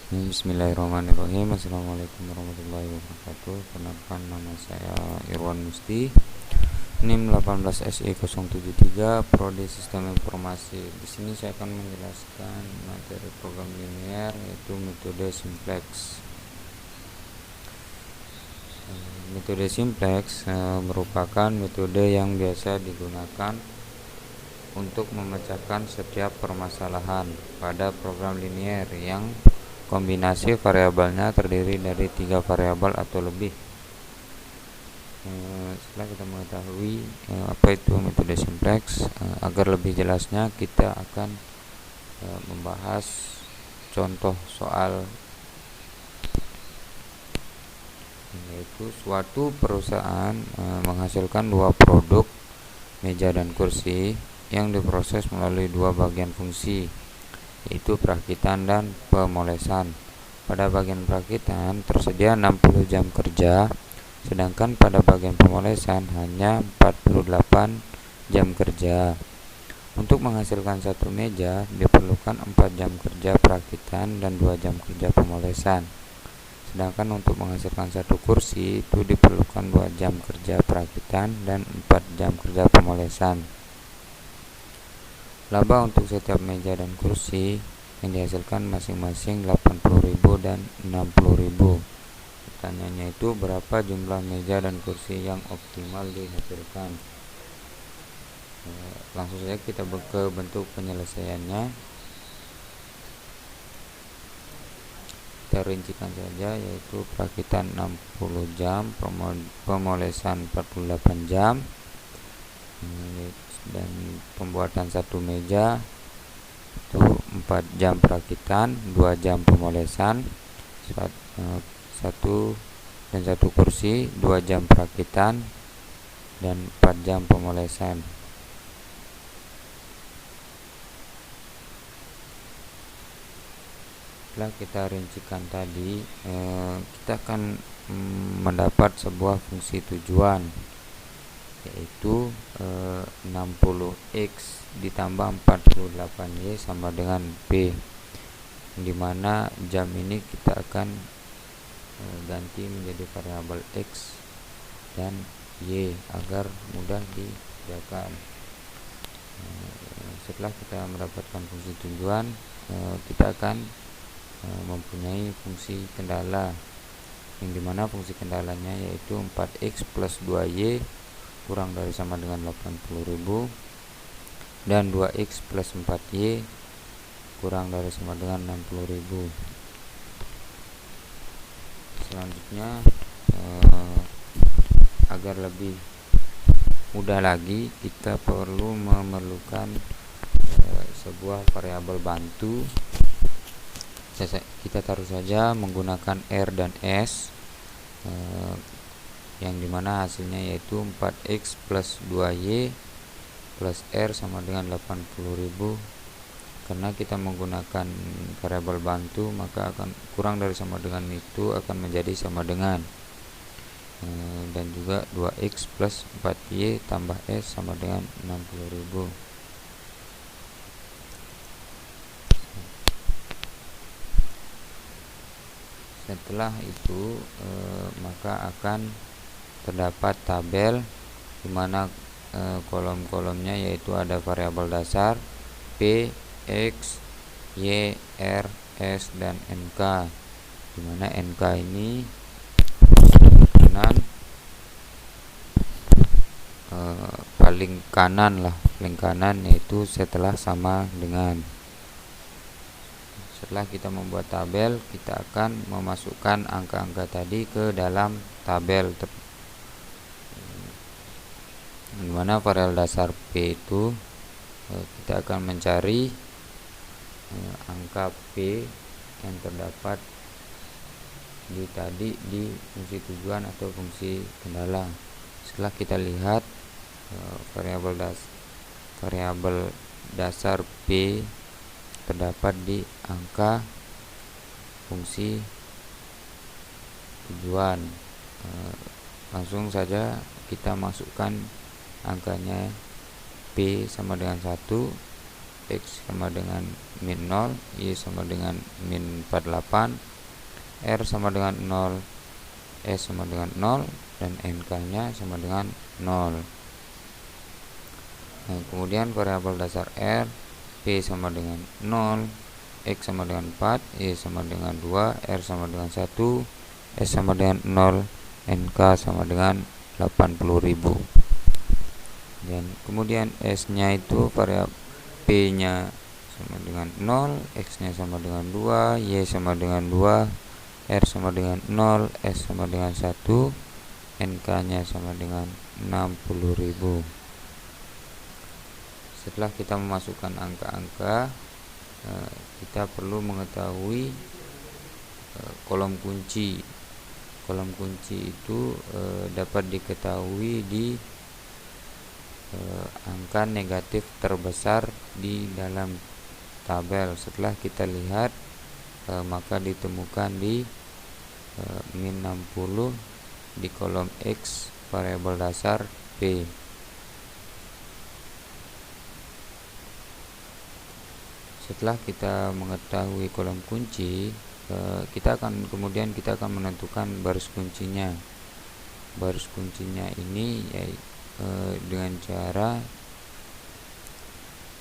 Bismillahirrahmanirrahim. Assalamualaikum warahmatullahi wabarakatuh. Perkenalkan, nama saya Irwan Musti, NIM 18SI073, Prodi Sistem Informasi. Di sini saya akan menjelaskan materi program linear, yaitu metode simplex. Metode simplex merupakan metode yang biasa digunakan untuk memecahkan setiap permasalahan pada program linear yang kombinasi variabelnya terdiri dari 3 variabel atau lebih. Setelah kita mengetahui apa itu metode simplex, agar lebih jelasnya kita akan membahas contoh soal, yaitu suatu perusahaan menghasilkan 2 produk meja dan kursi yang diproses melalui 2 bagian fungsi, yaitu perakitan dan pemolesan. Pada bagian perakitan tersedia 60 jam kerja, sedangkan pada bagian pemolesan hanya 48 jam kerja. Untuk menghasilkan satu meja diperlukan 4 jam kerja perakitan dan 2 jam kerja pemolesan. Sedangkan untuk menghasilkan satu kursi itu diperlukan 2 jam kerja perakitan dan 4 jam kerja pemolesan. Laba untuk setiap meja dan kursi yang dihasilkan masing-masing 80.000 dan 60.000. Pertanyaannya itu, berapa jumlah meja dan kursi yang optimal dihasilkan? Langsung saja kita ke bentuk penyelesaiannya. Kita rincikan saja, yaitu perakitan 60 jam, pemolesan 48 jam, dan pembuatan satu meja itu 4 jam perakitan, 2 jam pemolesan, satu kursi 2 jam perakitan dan 4 jam pemolesan. Setelah kita rincikan tadi, kita akan mendapat sebuah fungsi tujuan, yaitu 60x ditambah 48y sama dengan P, dimana jam ini kita akan ganti menjadi variabel X dan Y agar mudah dibedakan. Setelah kita mendapatkan fungsi tujuan, kita akan mempunyai fungsi kendala, yang dimana fungsi kendalanya yaitu 4x plus 2y kurang dari sama dengan 80.000 dan 2x plus 4y kurang dari sama dengan 60.000. Selanjutnya, agar lebih mudah lagi, kita perlu memerlukan sebuah variabel bantu. Kita taruh saja menggunakan R dan S, yang dimana hasilnya yaitu 4x plus 2y plus R sama dengan 80.000. Karena kita menggunakan variabel bantu, maka akan kurang dari sama dengan itu akan menjadi sama dengan, dan juga 2x plus 4y tambah S sama dengan 60.000. Setelah itu maka akan terdapat tabel di mana kolom-kolomnya yaitu ada variabel dasar P, X, Y, R, S, dan NK, di mana NK ini paling kanan yaitu setelah sama dengan. Setelah kita membuat tabel, kita akan memasukkan angka-angka tadi ke dalam tabel, di mana variabel dasar P itu kita akan mencari angka P yang terdapat di fungsi tujuan atau fungsi kendala. Setelah kita lihat variabel dasar P terdapat di angka fungsi tujuan, langsung saja kita masukkan angkanya P sama dengan 1 X sama dengan min 0, Y sama dengan min 48, R sama dengan 0, S sama dengan 0, dan NK nya sama dengan 0. Nah, kemudian variabel dasar R, P sama dengan 0, X sama dengan 4, Y sama dengan 2, R sama dengan 1, S sama dengan 0, NK sama dengan 80.000. Dan kemudian S nya itu variabel P nya sama dengan 0, X nya sama dengan 2, Y sama dengan 2, R sama dengan 0, S sama dengan 1, NK nya sama dengan 60.000. Setelah kita memasukkan angka-angka, kita perlu mengetahui kolom kunci. Kolom kunci itu dapat diketahui di angka negatif terbesar di dalam tabel. Setelah kita lihat, maka ditemukan di min 60 di kolom X variabel dasar P. Setelah kita mengetahui kolom kunci, kita akan menentukan baris kuncinya. Baris kuncinya ini dengan cara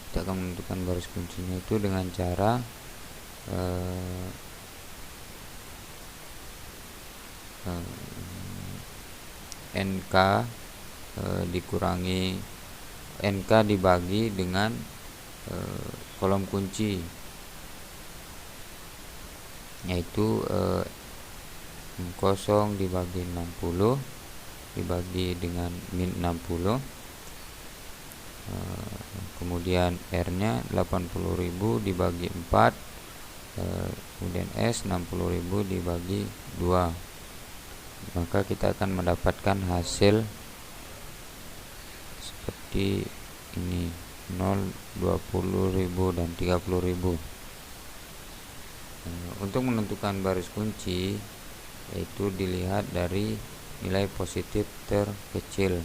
kita akan menentukan baris kuncinya itu dengan cara NK dikurangi NK dibagi dengan kolom kunci, yaitu 0 dibagi 60 dibagi dengan min 60, kemudian R nya 80.000 dibagi 4, kemudian S 60.000 dibagi 2. Maka kita akan mendapatkan hasil seperti ini, 0, 20.000 dan 30.000. Untuk menentukan baris kunci, yaitu dilihat dari nilai positif terkecil.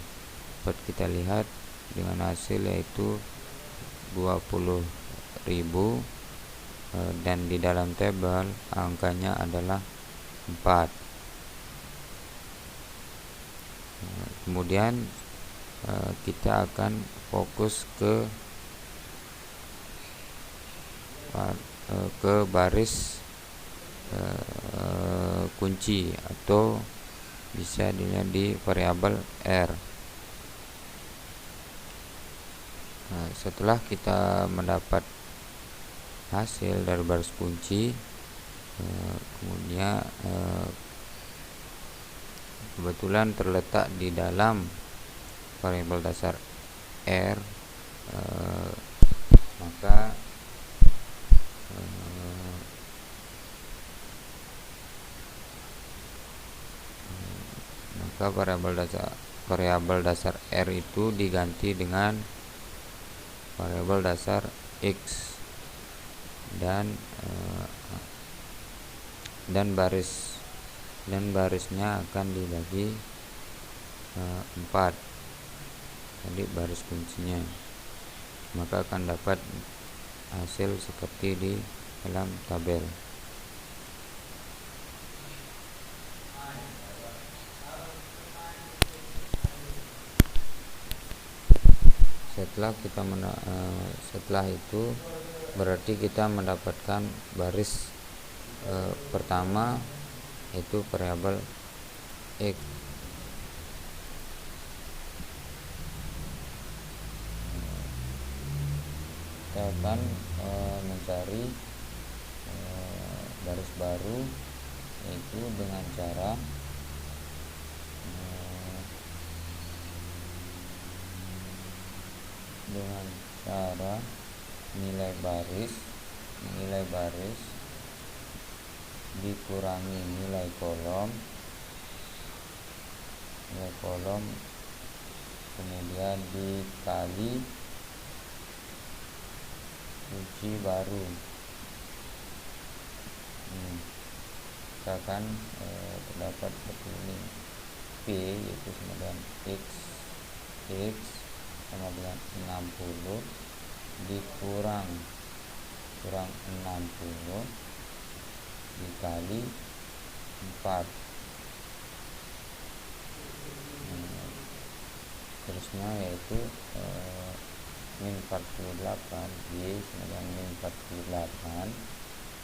Dapat kita lihat dengan hasil yaitu 20.000, dan di dalam tabel angkanya adalah 4. Kemudian kita akan fokus ke baris kunci, atau bisa dilihat di variabel R. Setelah kita mendapat hasil dari baris kunci, kemudian kebetulan terletak di dalam variabel dasar R, maka variabel dasar R itu diganti dengan variabel dasar X, dan barisnya akan dibagi 4, jadi baris kuncinya, maka akan dapat hasil seperti di dalam tabel. Setelah itu berarti kita mendapatkan baris pertama, yaitu variabel X. Kita akan mencari baris baru, yaitu dengan cara nilai baris dikurangi nilai kolom, kemudian dikali kunci baru. Kita akan terdapat seperti ini, P yaitu sama dengan X sama dengan 60 dikurang 60 dikali 4. Terusnya yaitu min 48, Y sama dengan min 48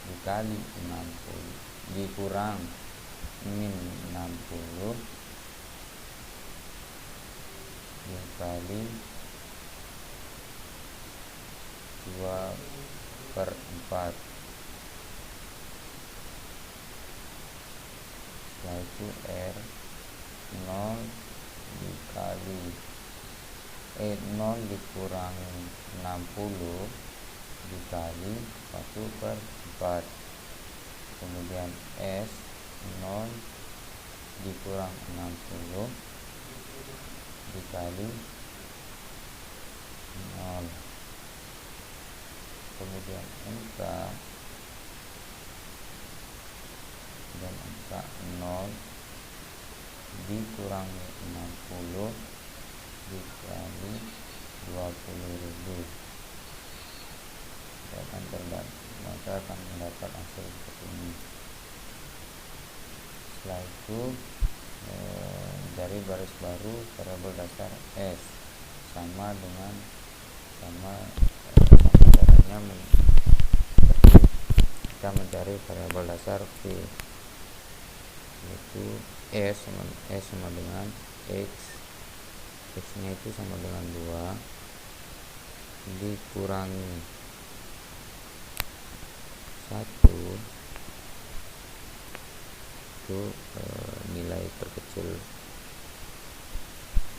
dikali 60 dikurang min 60 dikali 2/4. Setelah itu R 0 dikali 0 dikurangi 60 dikali 1/4. Kemudian S 0 dikurang 60 dikali 0. Kemudian angka 0 dikurangi 60 dikali 20.000 maka akan mendapat hasil seperti ini. Setelah itu dari baris baru variabel dasar S sama caranya kita mencari variabel dasar V, yaitu S sama dengan X nya itu sama dengan 2 dikurangi 1 itu nilai terkecil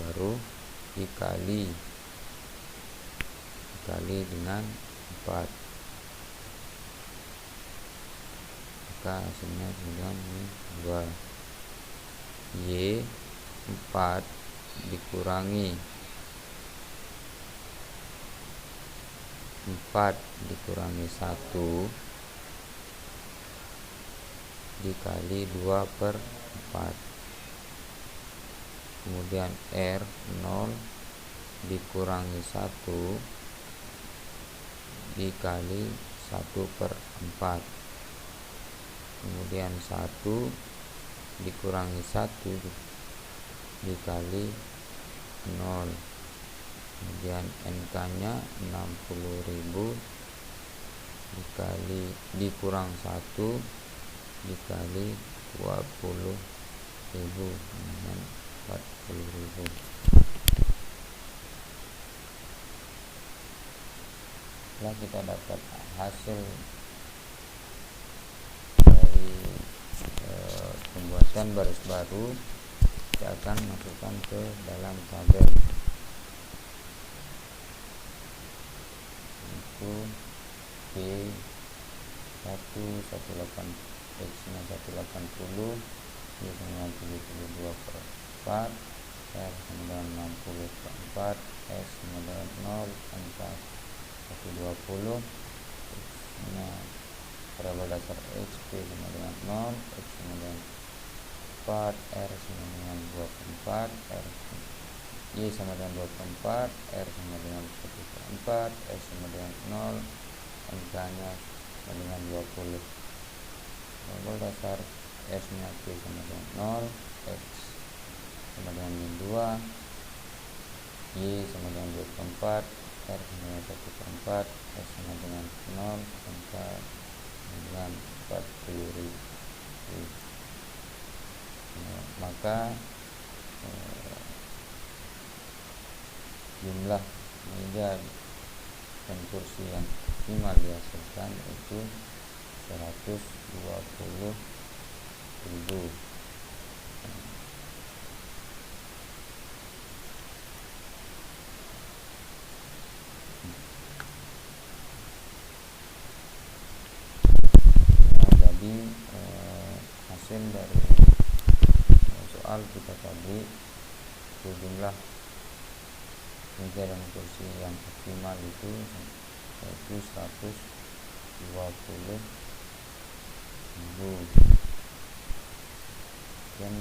baru dikali dengan 4, maka hasilnya dengan 2. Y 4 dikurangi 1 dikali 2/4. Kemudian R 0 dikurangi 1 dikali 1/4. Kemudian 1 dikurangi 1 dikali 0. Kemudian NK nya 60.000 dikurang 1 dikali 20.000 dengan 40.000. Setelah kita dapat hasil dari pembuatan baris baru, kita akan masukkan ke dalam tabel. Itu B118 X nya 180, Y sama 72/4, R sama dengan 60/4, S sama dengan 0, angka 120, X nya variabel dasar X, Y sama dengan 0, X sama dengan 4, R sama dengan 24, Y sama dengan 24, R sama dengan 1/4, S sama dengan 0, angkanya sama dengan 20. Variabel dasar S nya Y sama dengan 0, X sama dengan min 2, Y sama dengan 24, R sama dengan 1/4, S sama dengan 0, angka dengan 40.000. Maka jumlah meja dan kursi yang optimal dihasilkan itu 120.000. Jadi hasil dari soal kita tadi itu jumlah meja dan kursi yang optimal itu yaitu 120.000. Dan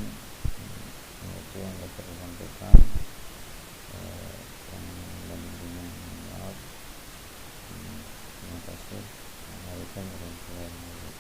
itu yang dapat disampaikan. Maaf. Assalamualaikum warahmatullahi wabarakatuh.